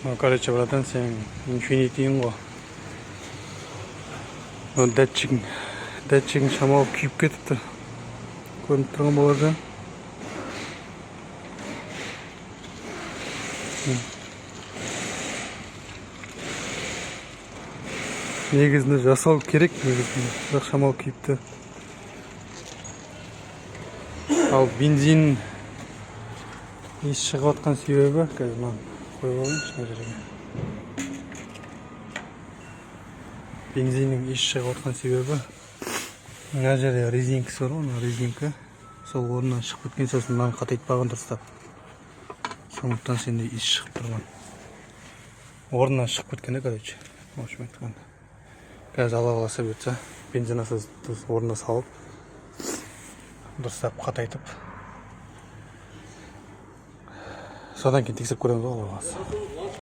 Короче, братан, сен инфинитиің ғой. Датчигің шамалы күйіп кетіпті. Көрініп тұрған болар да. Негізінде жасау керек, негізінде. Бірақ шамалы күйіпті. Ал бензин иіс шығып атқан себебі, қазір мынаны қойып алайын шына жерге. Бензиннің иіс шығып атқан себебі, мына жерде резинкасы бар ғой, мына резинка. Сол орнынан шығып кеткен, сосын мынаны қатайтпаған дұрыстап. Сондықтан сенде иіс шығып тұрған. Орнынан шығып кеткен, короче. В общем айтқанда. Қазір ала қаласа бұйыртса, бензинасыз орнына салып, дұрыстап қатайтып. Содан кейін тексеріп көреміз ғой, Алла қаласа.